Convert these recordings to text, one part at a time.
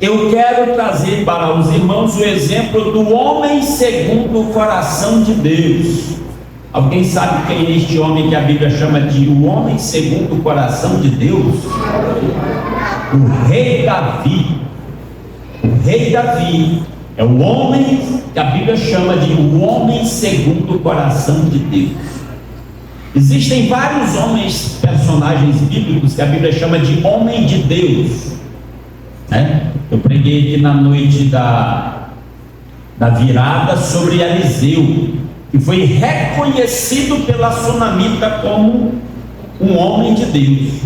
Eu quero trazer para os irmãos o exemplo do homem segundo o coração de Deus. Alguém sabe quem é este homem que a Bíblia chama de o homem segundo o coração de Deus? O rei Davi. O rei Davi é o homem que a Bíblia chama de o homem segundo o coração de Deus. Existem vários homens, personagens bíblicos que a Bíblia chama de homem de Deus, né? Eu preguei aqui na noite da virada sobre Eliseu, que foi reconhecido pela sunamita como um homem de Deus.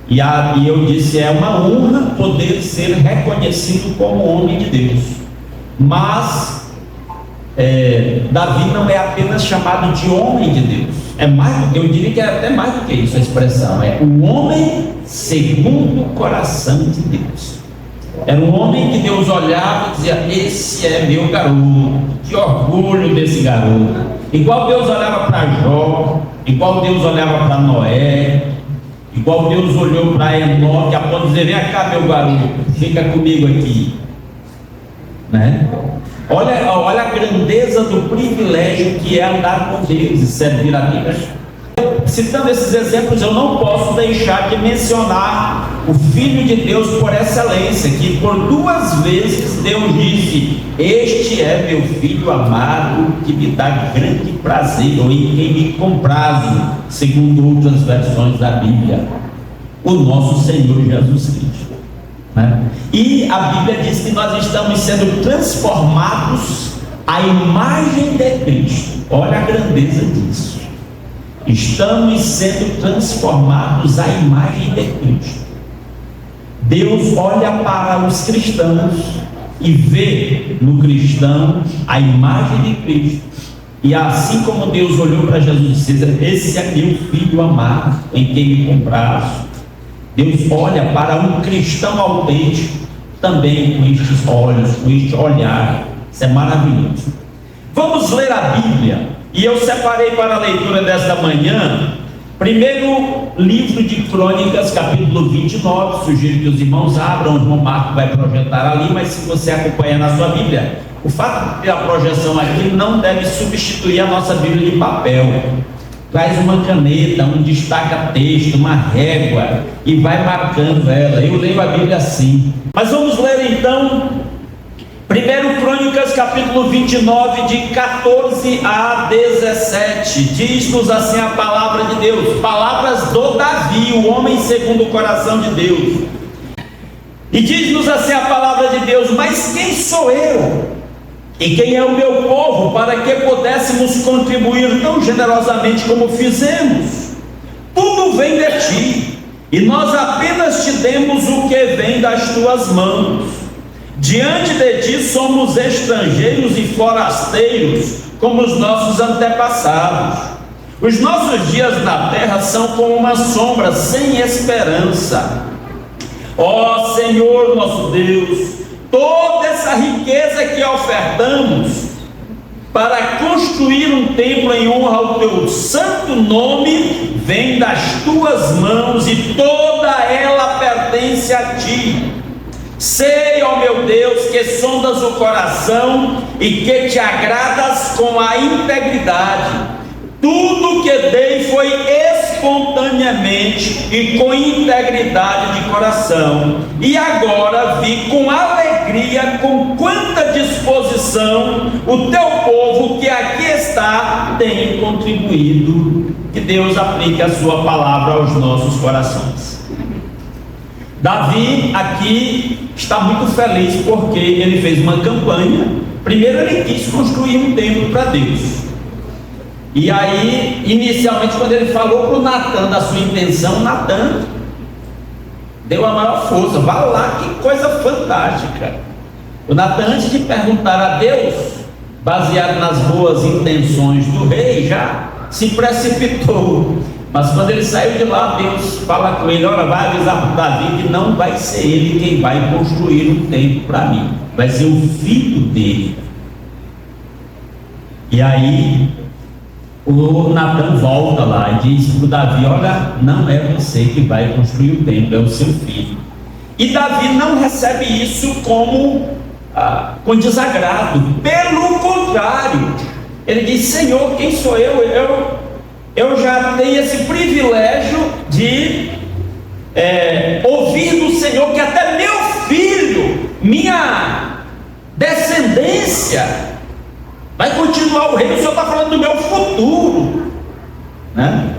E eu disse, é uma honra poder ser reconhecido como homem de Deus. Mas Davi não é apenas chamado de homem de Deus. É mais, eu diria que é até mais do que isso a expressão. É o homem segundo o coração de Deus. Era um homem que Deus olhava e dizia, esse é meu garoto, que orgulho desse garoto. Igual Deus olhava para Jó, igual Deus olhava para Noé, igual Deus olhou para Enoque, a ponto de dizer, vem cá meu garoto, fica comigo aqui, né? Olha a grandeza do privilégio que é andar com Deus e servir a Deus. Citando esses exemplos, eu não posso deixar de mencionar o Filho de Deus por excelência, que por 2 vezes Deus disse, este é meu Filho amado, que me dá grande prazer, ou em quem me comprazo, segundo outras versões da Bíblia, o nosso Senhor Jesus Cristo, né? E a Bíblia diz que nós estamos sendo transformados à imagem de Cristo. Olha a grandeza disso. Estamos sendo transformados à imagem de Cristo. Deus olha para os cristãos e vê no cristão a imagem de Cristo. E assim como Deus olhou para Jesus e disse, esse é meu Filho amado, em quem me comprazo, Deus olha para um cristão autêntico também com estes olhos, com este olhar. Isso é maravilhoso. Vamos ler a Bíblia. E eu separei para a leitura desta manhã, primeiro livro de Crônicas, capítulo 29. Sugiro que os irmãos abram, o irmão Marco vai projetar ali, mas se você acompanhar na sua Bíblia, o fato de ter a projeção aqui não deve substituir a nossa Bíblia de papel. Traz uma caneta, um destaca-texto, uma régua e vai marcando ela. Eu leio a Bíblia assim. Mas vamos ler então, 1 Crônicas, capítulo 29, de 14 a 17. Diz-nos assim a palavra de Deus, palavras do Davi, o homem segundo o coração de Deus. E diz-nos assim a palavra de Deus, mas quem sou eu? E quem é o meu povo, para que pudéssemos contribuir tão generosamente como fizemos? Tudo vem de ti, e nós apenas te demos o que vem das tuas mãos. Diante de ti somos estrangeiros e forasteiros, como os nossos antepassados. Os nossos dias na terra são como uma sombra sem esperança. Ó Senhor nosso Deus, toda essa riqueza que ofertamos para construir um templo em honra ao teu santo nome vem das tuas mãos e toda ela pertence a ti. Sei, ó meu Deus, que sondas o coração e que te agradas com a integridade. Tudo que dei foi espontaneamente e com integridade de coração. E agora vi com alegria, com quanta disposição, o teu povo que aqui está tem contribuído. Que Deus aplique a sua palavra aos nossos corações. Davi aqui está muito feliz porque ele fez uma campanha. Primeiro ele quis construir um templo para Deus. E aí, inicialmente, quando ele falou para o Natan da sua intenção, Natan deu a maior força. Vá lá, que coisa fantástica. O Natan, antes de perguntar a Deus, baseado nas boas intenções do rei, já se precipitou. Mas quando ele saiu de lá, Deus fala com ele, olha, vai avisar para Davi que não vai ser ele quem vai construir um templo para mim, vai ser o filho dele. E aí o Natan volta lá e diz para o Davi, olha, não é você que vai construir o templo, é o seu filho. E Davi não recebe isso com desagrado. Pelo contrário, ele diz: Senhor, quem sou eu? Eu já tenho esse privilégio de ouvir do Senhor que até meu filho, minha descendência, vai continuar o reino. O Senhor está falando do meu futuro, né?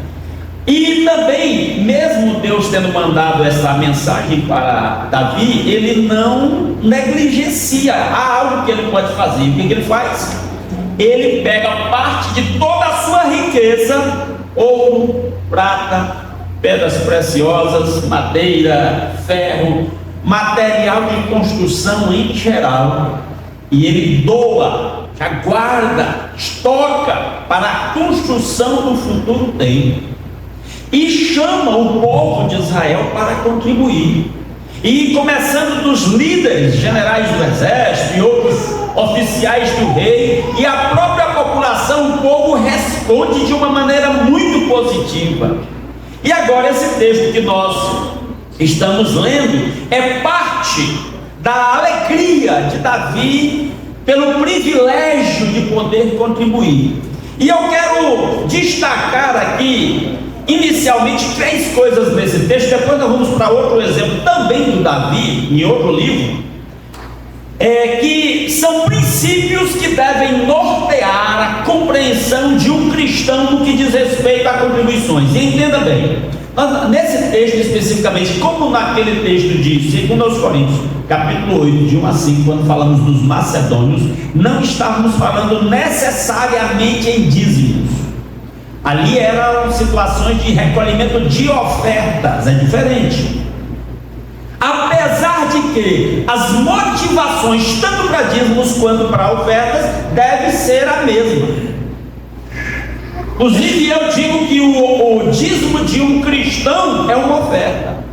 E também, mesmo Deus tendo mandado essa mensagem para Davi, ele não negligencia algo que ele pode fazer. O que ele faz? Ele pega parte de toda a sua riqueza, ouro, prata, pedras preciosas, madeira, ferro, material de construção em geral, e ele doa, já guarda, estoca para a construção do futuro tempo, e chama o povo de Israel para contribuir. E começando dos líderes, generais do exército e outros oficiais do rei, e a própria população, o povo responde de uma maneira muito positiva. E agora esse texto que nós estamos lendo é parte da alegria de Davi pelo privilégio de poder contribuir. E eu quero destacar aqui inicialmente 3 coisas nesse texto. Depois nós vamos para outro exemplo também do Davi, em outro livro, que são princípios que devem nortear a compreensão de um cristão no que diz respeito a contribuições. E entenda bem, nesse texto especificamente, como naquele texto de 2 Coríntios, capítulo 8, de 1 a 5, quando falamos dos macedônios, não estávamos falando necessariamente em dízimos. Ali eram situações de recolhimento de ofertas, é diferente. Apesar de que as motivações, tanto para dízimos quanto para ofertas, deve ser a mesma. Inclusive, eu digo que o dízimo de um cristão é uma oferta.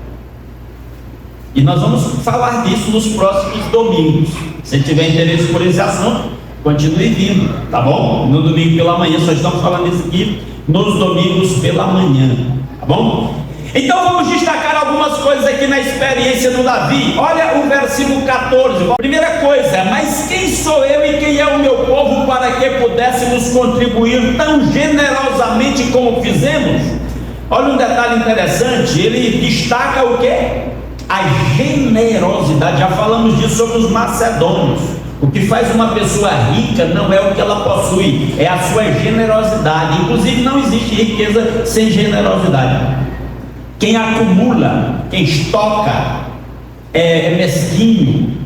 E nós vamos falar disso nos próximos domingos. Se tiver interesse por esse assunto, continue vindo, tá bom? No domingo pela manhã, só estamos falando isso aqui nos domingos pela manhã, tá bom? Então vamos destacar algumas coisas aqui na experiência do Davi. Olha o versículo 14. Primeira coisa: mas quem sou eu e quem é o meu povo para que pudéssemos contribuir tão generosamente como fizemos? Olha um detalhe interessante, ele destaca o quê? A generosidade. Já falamos disso sobre os macedônios. O que faz uma pessoa rica não é o que ela possui, é a sua generosidade. Inclusive não existe riqueza sem generosidade. Quem acumula, quem estoca, é mesquinho.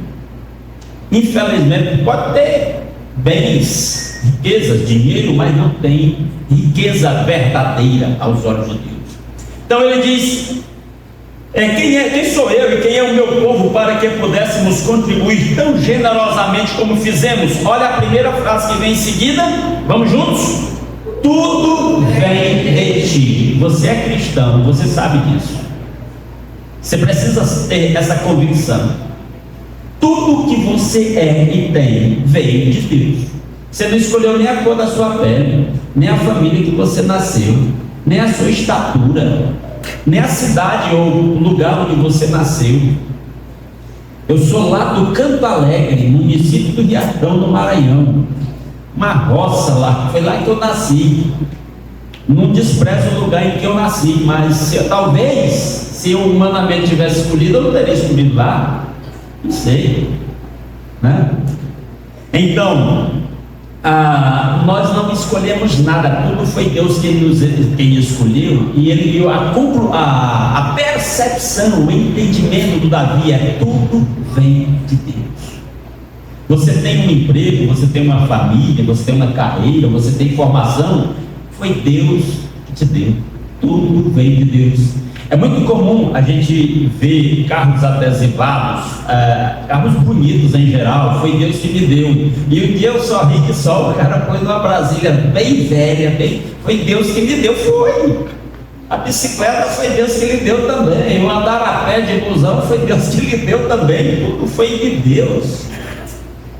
Infelizmente pode ter bens, riquezas, dinheiro, mas não tem riqueza verdadeira aos olhos de Deus. Então ele diz: quem sou eu e quem é o meu povo para que pudéssemos contribuir tão generosamente como fizemos? Olha a primeira frase que vem em seguida, vamos juntos? Tudo vem de ti. Você é cristão, você sabe disso. Você precisa ter essa convicção. Tudo que você é e tem veio de Deus. Você não escolheu nem a cor da sua pele, nem a família que você nasceu, nem a sua estatura, nem a cidade ou o lugar onde você nasceu. Eu sou lá do Canto Alegre, município do Riachão, no Maranhão, uma roça lá, foi lá que eu nasci. Não desprezo o lugar em que eu nasci, mas se eu humanamente tivesse escolhido, eu não teria escolhido lá, não sei, né? Então, nós não escolhemos nada, tudo foi Deus quem escolheu, e ele viu a percepção, o entendimento do Davi tudo vem de Deus. Você tem um emprego, você tem uma família, você tem uma carreira, você tem formação, foi Deus que te deu, tudo vem de Deus. É muito comum a gente ver carros adesivados, carros bonitos em geral, foi Deus que me deu. E um dia eu sorri que só o cara pôs uma Brasília bem velha, foi Deus que me deu, foi. A bicicleta foi Deus que lhe deu também, o andar a pé de busão foi Deus que lhe deu também, tudo foi de Deus.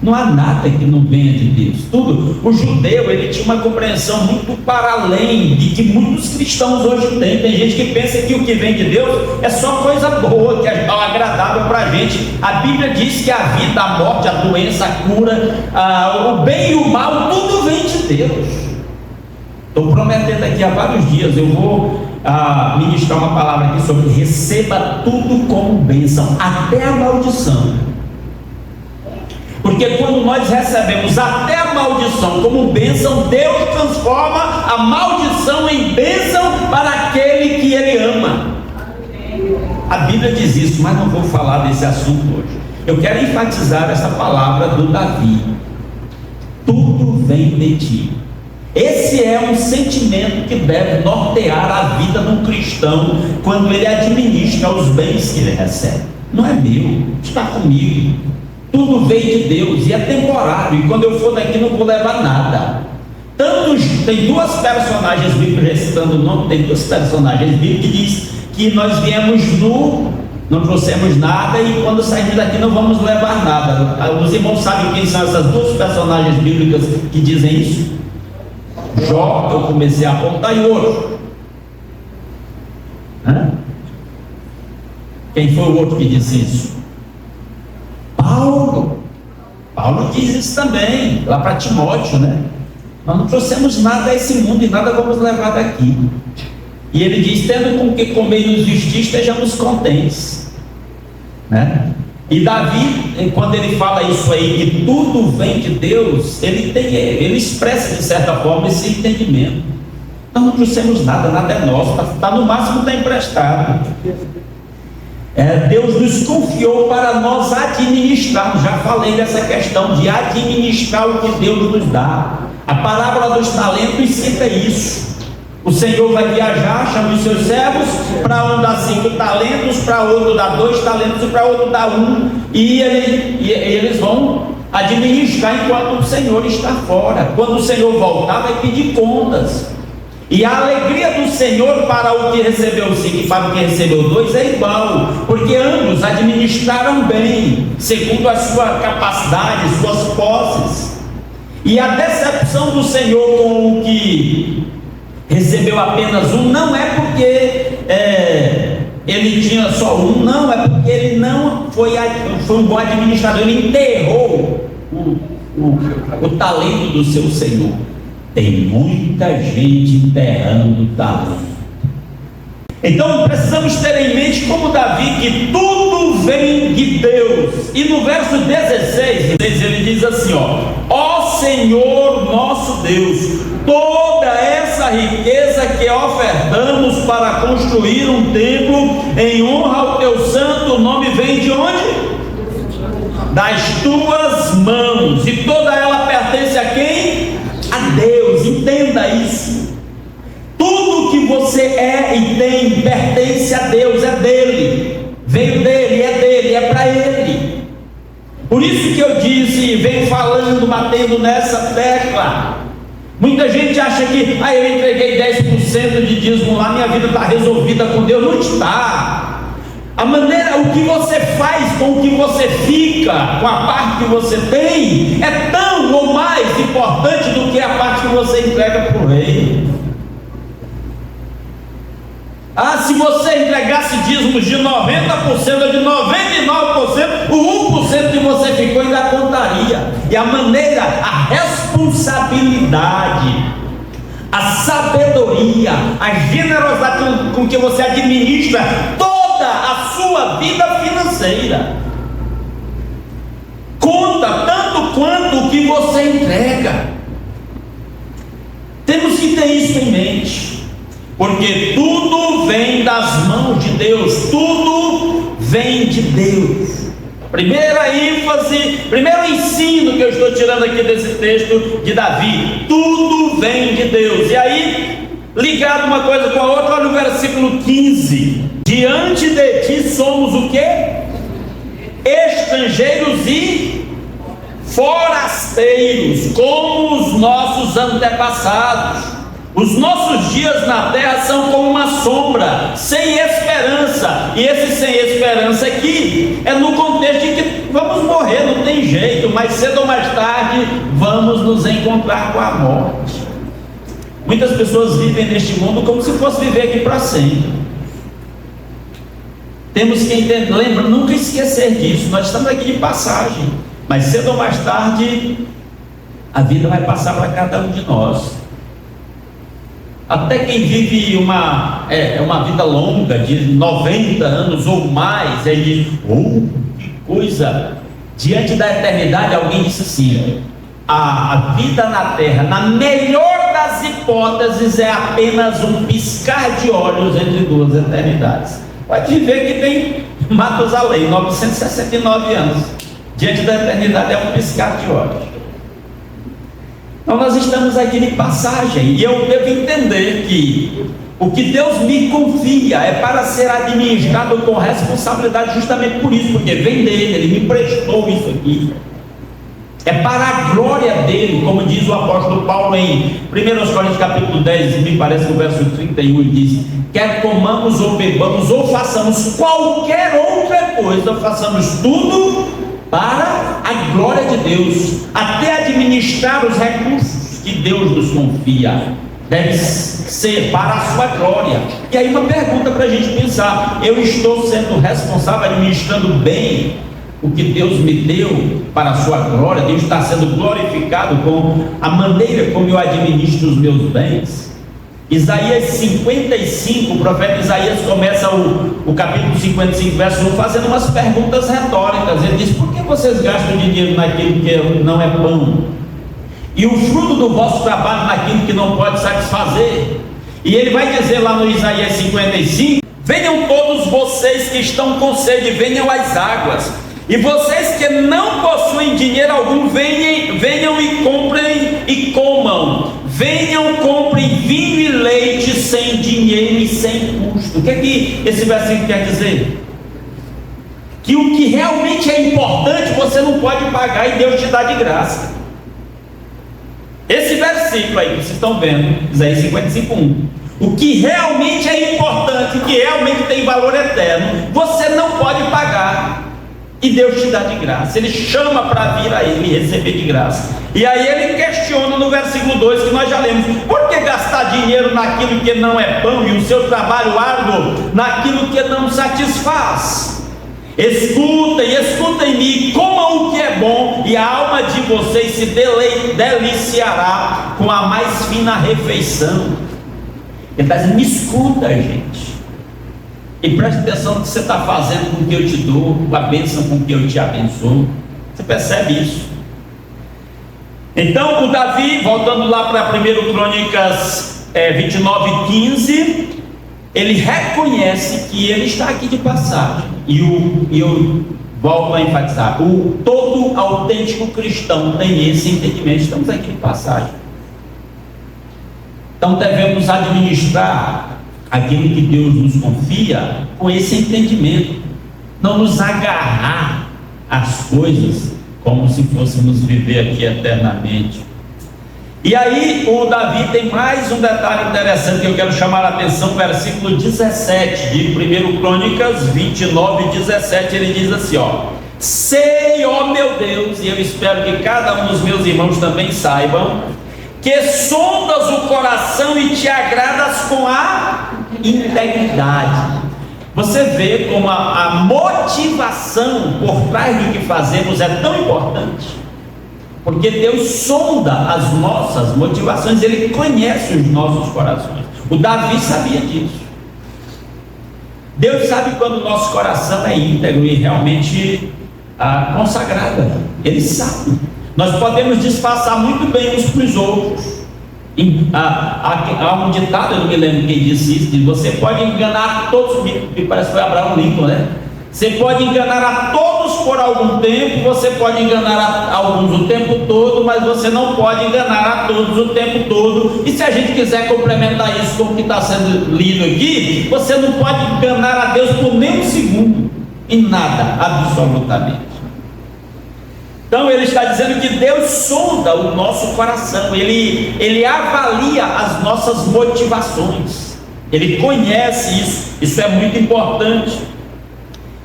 Não há nada que não venha de Deus. Tudo. O judeu, ele tinha uma compreensão muito para além de que muitos cristãos hoje têm. Tem gente que pensa que o que vem de Deus é só coisa boa, que é agradável para a gente. A Bíblia diz que a vida, a morte, a doença, a cura, o bem e o mal, tudo vem de Deus. Estou prometendo aqui há vários dias, eu vou ministrar uma palavra aqui sobre receba tudo como bênção, até a maldição. Porque quando nós recebemos até a maldição como bênção, Deus transforma a maldição em bênção para aquele que Ele ama. A Bíblia diz isso, mas não vou falar desse assunto hoje. Eu quero enfatizar essa palavra do Davi: tudo vem de ti. Esse é um sentimento que deve nortear a vida de um cristão quando ele administra os bens que ele recebe. Não é meu, está comigo. Tudo veio de Deus e é temporário, e quando eu for daqui não vou levar nada. Tem duas personagens bíblicas, recitando o nome, tem duas personagens bíblicas que diz que nós viemos não trouxemos nada, e quando sairmos daqui não vamos levar nada. Os irmãos sabem quem são essas duas personagens bíblicas que dizem isso? Jó, eu comecei a apontar, e outro. Quem foi o outro que disse isso? Paulo diz isso também, lá para Timóteo, né? Nós não trouxemos nada a esse mundo e nada vamos levar daqui. E ele diz: tendo com que comer e nos vestir, estejamos contentes, né? E Davi, quando ele fala isso aí, que tudo vem de Deus, ele expressa de certa forma esse entendimento. Nós não trouxemos nada, nada é nosso, está no máximo está emprestado. Deus nos confiou para nós administrarmos. Já falei dessa questão de administrar o que Deus nos dá. A parábola dos talentos cita isso. O Senhor vai viajar, chama os seus servos, para um dá 5 talentos, para outro dá 2 talentos e para outro dá 1, e eles vão administrar enquanto o Senhor está fora. Quando o Senhor voltar, vai pedir contas. E a alegria do Senhor para o que recebeu 5 e para o que recebeu 2 é igual, porque ambos administraram bem, segundo a sua capacidade, suas posses. E a decepção do Senhor com o que recebeu apenas 1 não é porque ele tinha só 1, não, é porque ele não foi um bom administrador, ele enterrou o talento do seu Senhor. Tem muita gente enterrando talento. Então precisamos ter em mente, como Davi, que tudo vem de Deus. E no verso 16 ele diz assim: ó Senhor nosso Deus, toda essa riqueza que ofertamos para construir um templo em honra ao teu santo nome vem de onde? Das tuas mãos. E toda ela pertence a quem? A Deus. Entenda isso. Tudo que você é e tem pertence a Deus, é dele, veio dele, é para ele. Por isso que eu disse, venho falando, batendo nessa tecla. Muita gente acha que eu entreguei 10% de dízimo lá, minha vida está resolvida com Deus. Não está. A maneira, o que você faz com o que você fica, com a parte que você tem, é tão ou mais importante do que a parte que você entrega para o rei. Se você entregasse dízimos de 90% ou de 99%, o 1% que você ficou ainda contaria. E a maneira, a responsabilidade, a sabedoria, a generosidade com que você administra toda a sua vida financeira conta tanto quanto o que você entrega. Temos que ter isso em mente, porque tudo vem das mãos de Deus, tudo vem de Deus. Primeira ênfase, primeiro ensino que eu estou tirando aqui desse texto de Davi: tudo vem de Deus. E aí, ligado uma coisa com a outra, olha o versículo 15: diante de ti somos o quê? Estrangeiros e forasteiros, como os nossos antepassados. Os nossos dias na terra são como uma sombra, sem esperança. E esse sem esperança aqui é no contexto de que vamos morrer, não tem jeito. mais cedo ou mais tarde vamos nos encontrar com a morte. Muitas pessoas vivem neste mundo como se fosse viver aqui para sempre. Temos que entender, lembra, nunca esquecer disso. Nós estamos aqui de passagem, mas cedo ou mais tarde a vida vai passar para cada um de nós. Até quem vive uma vida longa, de 90 anos ou mais, ele diz: oh, que coisa! Diante da eternidade, alguém disse assim: a vida na terra, na melhor das hipóteses, é apenas um piscar de olhos entre duas eternidades. Pode ver que tem Matusalém, 969 anos. Diante da eternidade é um piscar de olhos. Então nós estamos aqui de passagem, e eu devo entender que o que Deus me confia é para ser administrado com responsabilidade, justamente por isso, porque vem dele, ele me prestou isso aqui. É para a glória dele, como diz o apóstolo Paulo em 1 Coríntios capítulo 10, me parece no verso 31, ele diz: quer comamos ou bebamos ou façamos qualquer outra coisa, façamos tudo para a glória de Deus, até administrar os recursos que Deus nos confia, deve ser para a sua glória. E aí uma pergunta para a gente pensar: eu estou sendo responsável, administrando bem o que Deus me deu para a sua glória? Deus está sendo glorificado com a maneira como eu administro os meus bens? Isaías 55, o profeta Isaías começa o capítulo 55, verso 1, fazendo umas perguntas retóricas. Ele diz: por que vocês gastam dinheiro naquilo que não é pão, e o fruto do vosso trabalho naquilo que não pode satisfazer? E ele vai dizer lá no Isaías 55: venham todos vocês que estão com sede, venham às águas, e vocês que não possuem dinheiro algum, venham e comprem e comam. Venham, comprem vinho e leite sem dinheiro e sem custo. O que é que esse versículo quer dizer? Que o que realmente é importante você não pode pagar e Deus te dá de graça. Esse versículo aí que vocês estão vendo, Isaías 55:1, o que realmente é importante, o que realmente tem valor eterno, você não pode pagar e Deus te dá de graça. Ele chama para vir a Ele e receber de graça. E aí ele questiona no versículo 2, que nós já lemos: por que gastar dinheiro naquilo que não é pão, e o seu trabalho árduo naquilo que não satisfaz? Escutem-me, comam o que é bom, e a alma de vocês se deliciará com a mais fina refeição. Ele está dizendo: me escuta, gente, e preste atenção no que você está fazendo com o que eu te dou, com a bênção com que eu te abençoo. Você percebe isso? Então o Davi, voltando lá para 1 Crônicas 29:15, ele reconhece que ele está aqui de passagem. E eu volto a enfatizar: todo autêntico cristão tem esse entendimento. Estamos aqui de passagem. Então devemos administrar aquilo que Deus nos confia com esse entendimento, não nos agarrar às coisas como se fôssemos viver aqui eternamente. E aí o Davi tem mais um detalhe interessante que eu quero chamar a atenção. Versículo 17 de 1 Crônicas 29:17, ele diz assim: sei, ó meu Deus, e eu espero que cada um dos meus irmãos também saibam, que sondas o coração e te agradas com a integridade. Você vê como a motivação por trás do que fazemos é tão importante, porque Deus sonda as nossas motivações, Ele conhece os nossos corações. O Davi sabia disso. Deus sabe quando o nosso coração é íntegro e realmente consagrado. Ele sabe. Nós podemos disfarçar muito bem uns para os outros. Há um ditado, eu não me lembro quem disse isso: você pode enganar todos, me parece que foi Abraão Lincoln, né? Você pode enganar a todos por algum tempo, você pode enganar a alguns o tempo todo, mas você não pode enganar a todos o tempo todo. E se a gente quiser complementar isso com o que está sendo lido aqui, você não pode enganar a Deus por nem um segundo, em nada, absolutamente. Então ele está dizendo que Deus sonda o nosso coração, ele avalia as nossas motivações, Ele conhece isso, isso é muito importante.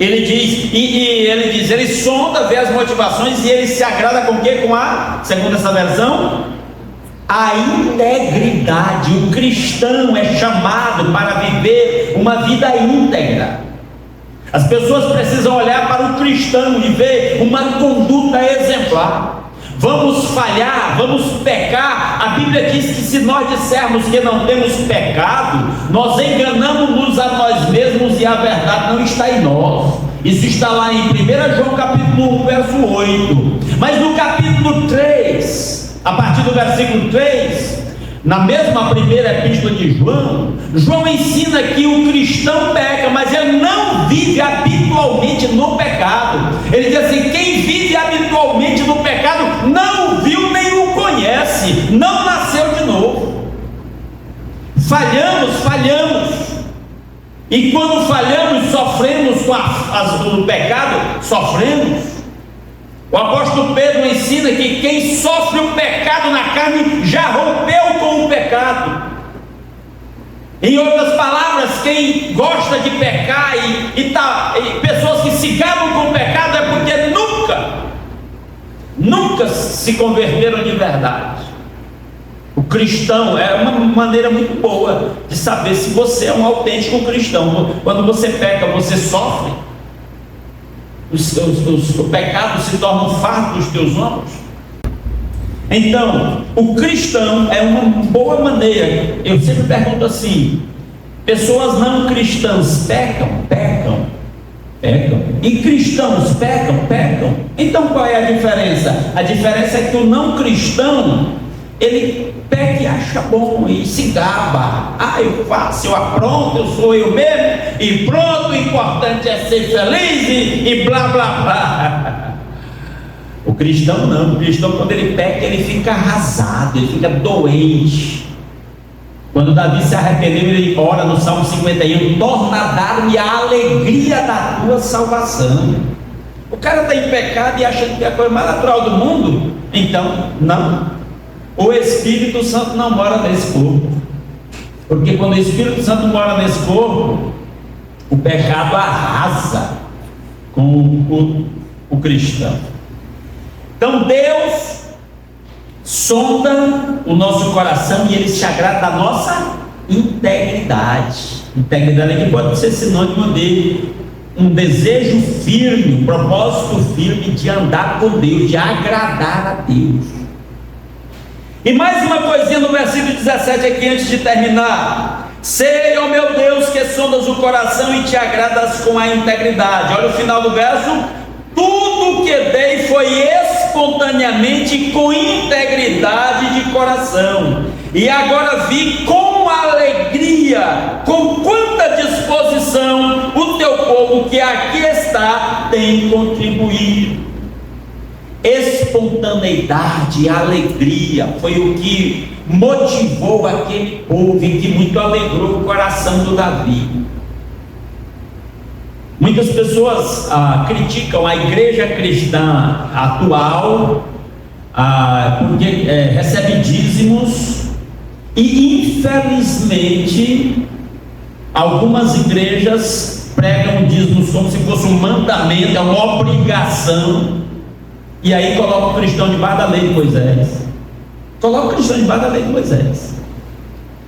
Ele diz, ele sonda, vê as motivações, e ele se agrada com o quê? Com a, segundo essa versão, a integridade. O cristão é chamado para viver uma vida íntegra. As pessoas precisam olhar para o cristão e ver uma conduta exemplar. Vamos falhar, vamos pecar. A Bíblia diz que se nós dissermos que não temos pecado, nós enganamos-nos a nós mesmos e a verdade não está em nós. Isso está lá em 1 João capítulo 1, verso 8. Mas no capítulo 3, a partir do versículo 3, na mesma primeira epístola de João, João ensina que o cristão peca, mas ele não vive habitualmente no pecado. Ele diz assim: quem vive habitualmente no pecado não o viu nem o conhece, não nasceu de novo. Falhamos. E quando falhamos, sofremos com o pecado, sofremos. O apóstolo Pedro ensina que quem sofre o pecado na carne já rompeu com o pecado. Em outras palavras, quem gosta de pecar e pessoas que se gabam com o pecado é porque nunca se converteram de verdade. O cristão é uma maneira muito boa de saber se você é um autêntico cristão. Quando você peca, você sofre. O pecado se torna um fardo dos teus ombros. Então, o cristão é uma boa maneira. Eu sempre pergunto assim: pessoas não cristãs pecam. E cristãos pecam. Então qual é a diferença? A diferença é que o não cristão, ele peca e acha bom e se gaba. Eu faço, eu apronto, eu sou eu mesmo, e pronto, o importante é ser feliz e blá blá blá. O cristão não. O cristão, quando ele peca, ele fica arrasado, ele fica doente. Quando Davi se arrependeu, ele ora no Salmo 51: torna a dar-me a alegria da tua salvação. O cara está em pecado e acha que é a coisa mais natural do mundo. Então, não. O Espírito Santo não mora nesse corpo, porque quando o Espírito Santo mora nesse corpo, o pecado arrasa com o cristão. Então Deus sonda o nosso coração e Ele se agrada da nossa integridade. Integridade aqui pode ser sinônimo de um desejo firme, um propósito firme de andar com Deus, de agradar a Deus. E mais uma coisinha no versículo 17 aqui, antes de terminar: sei, ó meu Deus, que sondas o coração e te agradas com a integridade. Olha o final do verso: tudo que dei foi espontaneamente e com integridade de coração, e agora vi com alegria, com quanta disposição o teu povo que aqui está tem contribuído. Espontaneidade e alegria foi o que motivou aquele povo e que muito alegrou o coração do Davi. Muitas pessoas criticam a igreja cristã atual porque recebe dízimos, e infelizmente algumas igrejas pregam dízimos como se fosse um mandamento, é uma obrigação. E aí coloca o cristão debaixo da lei de Moisés.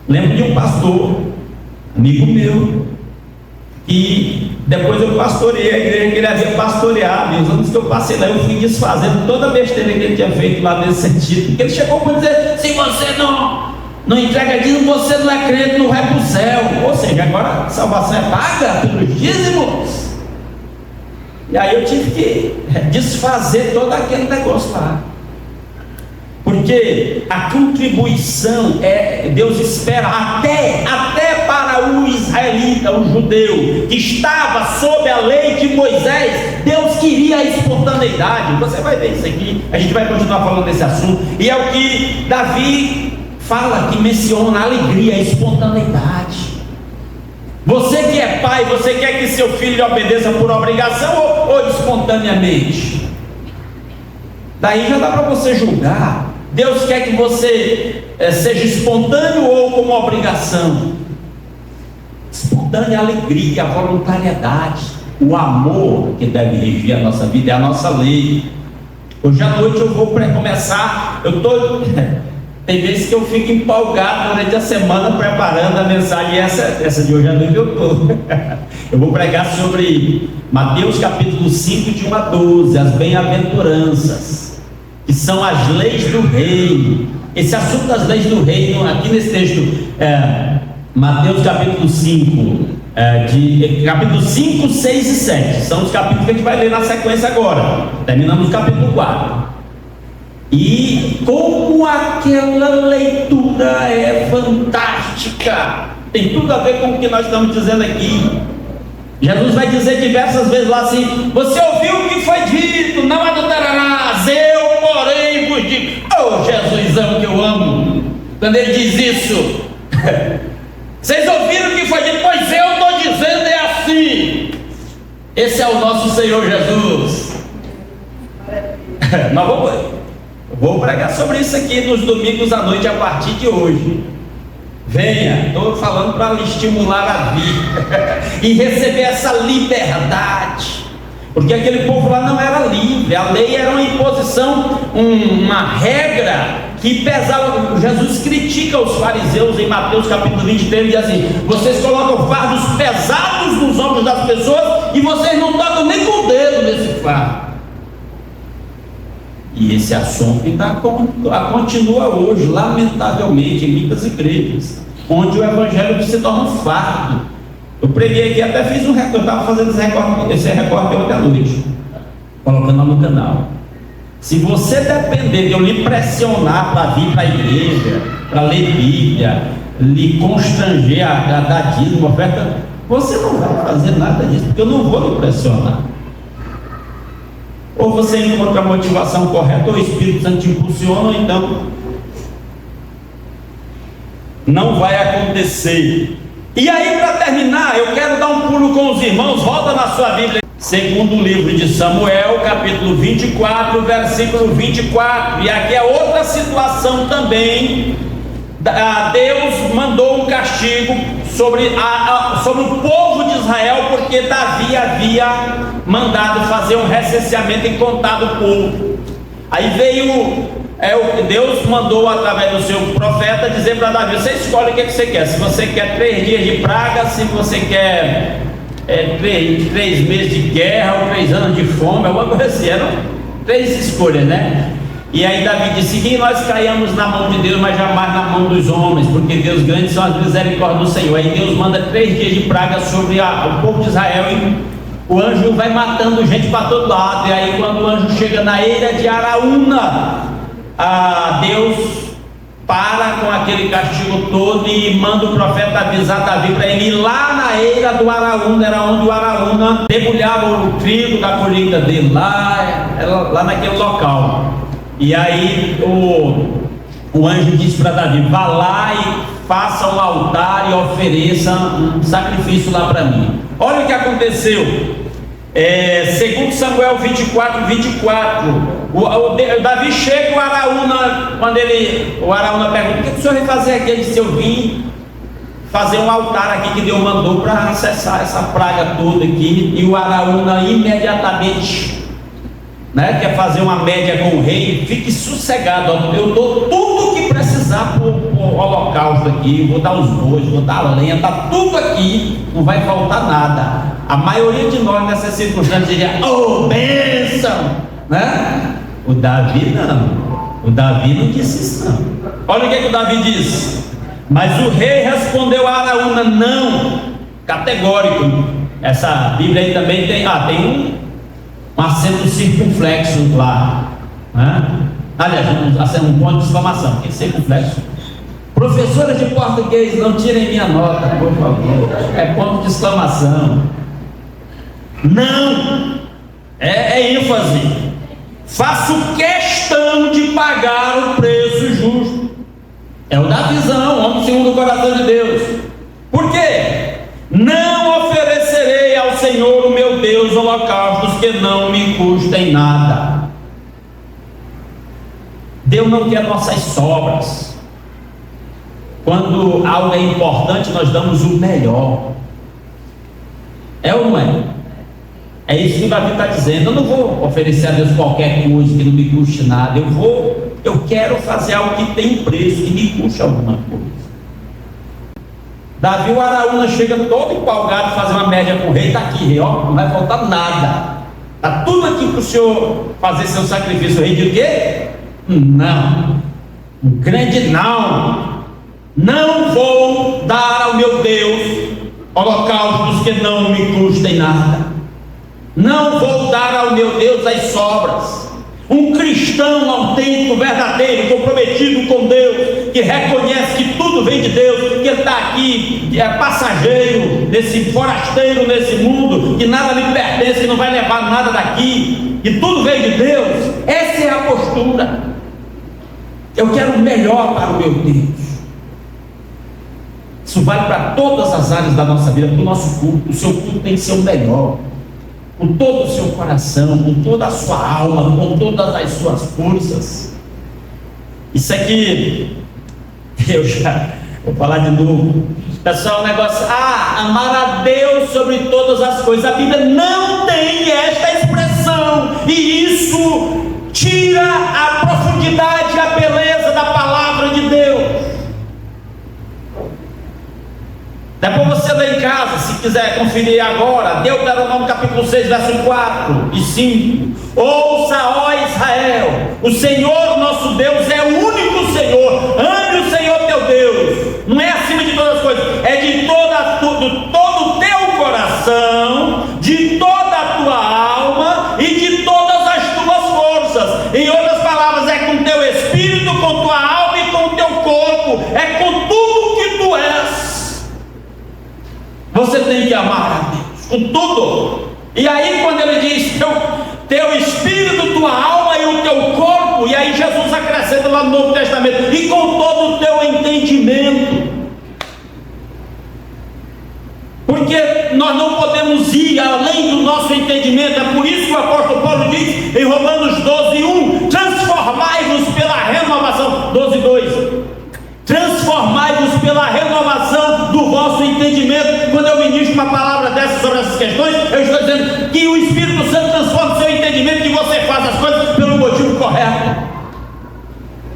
Lembro de um pastor, amigo meu, que depois eu pastorei a igreja que ele havia pastoreado. E os anos que eu passei lá, eu fui desfazendo toda a besteira que ele tinha feito lá nesse sentido. Porque ele chegou para dizer: se você não entrega dízimo, você não é crente, não vai para o céu. Ou seja, agora a salvação é paga pelos dízimos. E aí eu tive que desfazer todo aquele negócio lá. Porque a contribuição, Deus espera até para o israelita, o judeu, que estava sob a lei de Moisés. Deus queria a espontaneidade. Você vai ver isso aqui, a gente vai continuar falando desse assunto. E é o que Davi fala, que menciona a alegria, a espontaneidade. Você que é pai, você quer que seu filho lhe obedeça por obrigação ou espontaneamente? Daí já dá para você julgar. Deus quer que você seja espontâneo ou como obrigação? Espontânea alegria, voluntariedade. O amor que deve regir a nossa vida é a nossa lei. Hoje à noite eu vou começar. Tem vezes que eu fico empolgado durante a semana preparando a mensagem. Essa de hoje à noite eu estou. Eu vou pregar sobre Mateus capítulo 5, de 1 a 12, as bem-aventuranças, que são as leis do reino. Esse assunto das leis do reino, aqui nesse texto, Mateus capítulo 5, capítulo 5, 6 e 7, são os capítulos que a gente vai ler na sequência agora. Terminamos o capítulo 4. E como aquela leitura é fantástica, tem tudo a ver com o que nós estamos dizendo aqui. Jesus vai dizer diversas vezes lá assim: você ouviu o que foi dito, não adulterarás, eu porém vos digo. Oh, Jesusão que eu amo, quando ele diz isso. Vocês ouviram o que foi dito? Pois eu estou dizendo, é assim. Esse é o nosso Senhor Jesus. Nós vou pregar sobre isso aqui nos domingos à noite a partir de hoje. Venha, estou falando para lhe estimular a vir e receber essa liberdade, porque aquele povo lá não era livre, a lei era uma imposição, uma regra que pesava. Jesus critica os fariseus em Mateus capítulo 23, diz assim: vocês colocam fardos pesados nos ombros das pessoas e vocês não tocam nem com o dedo nesse fardo. E esse assunto ainda continua hoje, lamentavelmente, em muitas igrejas, onde o evangelho se torna um fardo. Eu preguei aqui, até fiz um recorte, eu estava fazendo esse recorte ontem à noite, colocando lá no canal. Se você depender de eu lhe pressionar para vir para a igreja, para ler Bíblia, lhe constranger a dar dízimo, oferta, você não vai fazer nada disso, porque eu não vou lhe pressionar. Ou você encontra a motivação correta, ou o Espírito Santo te impulsiona, ou então não vai acontecer. E aí, para terminar, eu quero dar um pulo com os irmãos. Volta na sua Bíblia, segundo o livro de Samuel, capítulo 24, versículo 24. E aqui é outra situação também. Deus mandou um castigo sobre o povo de Israel, porque Davi havia mandado fazer um recenseamento e contar do povo. Aí veio, Deus mandou através do seu profeta dizer para Davi: você escolhe o que você quer, se você quer 3 dias de praga, se você quer 3 meses de guerra, ou 3 anos de fome, alguma coisa assim. Eram 3 escolhas, né? E aí Davi disse que nós caíamos na mão de Deus, mas jamais na mão dos homens, porque Deus grande são as misericórdias do Senhor. Aí Deus manda 3 dias de praga sobre o povo de Israel, e o anjo vai matando gente para todo lado. E aí quando o anjo chega na eira de Araúna, Deus para com aquele castigo todo e manda o profeta avisar Davi para ele ir lá na eira do Araúna, era onde o Araúna debulhava o trigo da colheita dele, lá naquele local. E aí o anjo disse para Davi: vá lá e faça um altar e ofereça um sacrifício lá para mim. Olha o que aconteceu. Segundo Samuel 24, 24, Davi chega, o Araúna, quando o Araúna pergunta: o que o senhor vai fazer aqui? Ele disse: eu vim fazer um altar aqui que Deus mandou para cessar essa praga toda aqui. E o Araúna imediatamente quer fazer uma média com o rei: fique sossegado, eu dou tudo o que precisar para o holocausto aqui, vou dar os bois, vou dar a lenha, está tudo aqui, não vai faltar nada. A maioria de nós nessas circunstâncias diria: oh, bênção, né? O Davi não disse isso não. Olha o que o Davi diz: mas o rei respondeu a Araúna: não, categórico. Essa Bíblia aí também tem um acento circunflexo lá, né? Aliás, um ponto de exclamação, que é circunflexo. Professora de português, não tirem minha nota, por favor. É ponto de exclamação. Não, é ênfase. Faço questão de pagar o preço justo. É o Davizão, homem segundo o coração de Deus. Por quê? Não oferecerei ao Senhor, o meu Deus, holocaustos que não me custem nada. Deus não quer nossas sobras. Quando algo é importante, nós damos o melhor. É ou não é? É isso que o Davi está dizendo. Eu não vou oferecer a Deus qualquer coisa que não me custe nada. Eu quero fazer algo que tem preço, que me custe alguma coisa. Davi, o Araúna, chega todo empolgado, fazer uma média com o rei. Está aqui, rei, ó, não vai faltar nada. Está tudo aqui para o senhor fazer seu sacrifício. O rei diz o quê? Não, um grande não. Não vou dar ao meu Deus holocaustos que não me custem nada. Não vou dar ao meu Deus as sobras. Um cristão autêntico, verdadeiro, comprometido com Deus, que reconhece que tudo vem de Deus, que ele está aqui, que é passageiro, forasteiro nesse mundo, que nada lhe pertence, que não vai levar nada daqui, que tudo vem de Deus. Essa é a postura. Eu quero o melhor para o meu Deus. Isso vale para todas as áreas da nossa vida, para o nosso culto. O seu culto tem que ser o melhor, com todo o seu coração, com toda a sua alma, com todas as suas forças. Isso aqui, eu já vou falar de novo. Pessoal, o negócio, amar a Deus sobre todas as coisas. A Bíblia não tem esta expressão, e isso tira a profundidade e a beleza da palavra de Deus. Depois você lê em casa, se quiser conferir agora, Deuteronômio capítulo 6, verso 4 e 5. Ouça, ó Israel, o Senhor nosso Deus é o único Senhor. Ame o Senhor teu Deus. Não é acima de todas as coisas, é de todo o teu coração, de toda a tua alma e de todas as tuas forças. Em outras palavras, é com teu espírito, com tua alma e com teu corpo. É com tudo que tu és. Você tem que amar a Deus com tudo. E aí quando ele diz teu espírito, tua alma e o teu corpo, e aí Jesus acrescenta lá no Novo Testamento, e com todo o teu entendimento. Porque nós não podemos ir além do nosso entendimento. É por isso que o apóstolo Paulo diz em Romanos 12:1: transformai-vos pela renovação. 12:2: transformai-vos pela renovação do vosso entendimento. Quando eu ministro uma palavra dessa sobre essas questões, eu estou dizendo que o Espírito Santo transforma o seu entendimento, que você faz as coisas pelo motivo correto,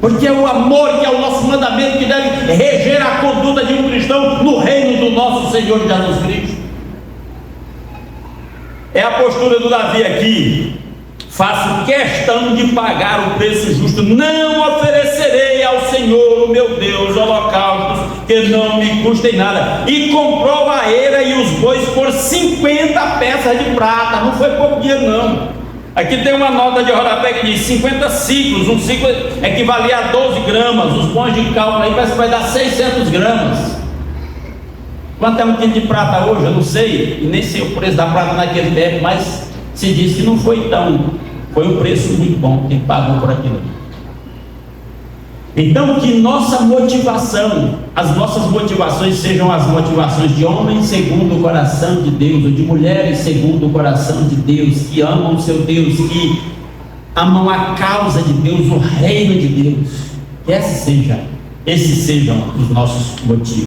porque é o amor que é o nosso mandamento que deve reger a conduta de um cristão no reino do nosso Senhor Jesus Cristo. É a postura do Davi aqui. Faço questão de pagar o preço justo. Não oferecerei ao Senhor, o meu Deus, holocaustos que não me custem nada. E comprou a eira e os bois por 50 peças de prata. Não foi pouco dinheiro, não. Aqui tem uma nota de rodapé que diz 50 ciclos. Um ciclo equivalia a 12 gramas. Os bons de cálculo aí parece que vai dar 600 gramas. Quanto é um quilo de prata hoje? Eu não sei. E nem sei o preço da prata naquele tempo, mas se diz que não foi tão. Foi um preço muito bom que pagou por aquilo. Então, que nossa motivação, as nossas motivações sejam as motivações de homens segundo o coração de Deus, ou de mulheres segundo o coração de Deus, que amam o seu Deus, que amam a causa de Deus, o reino de Deus. Que esses sejam os nossos motivos.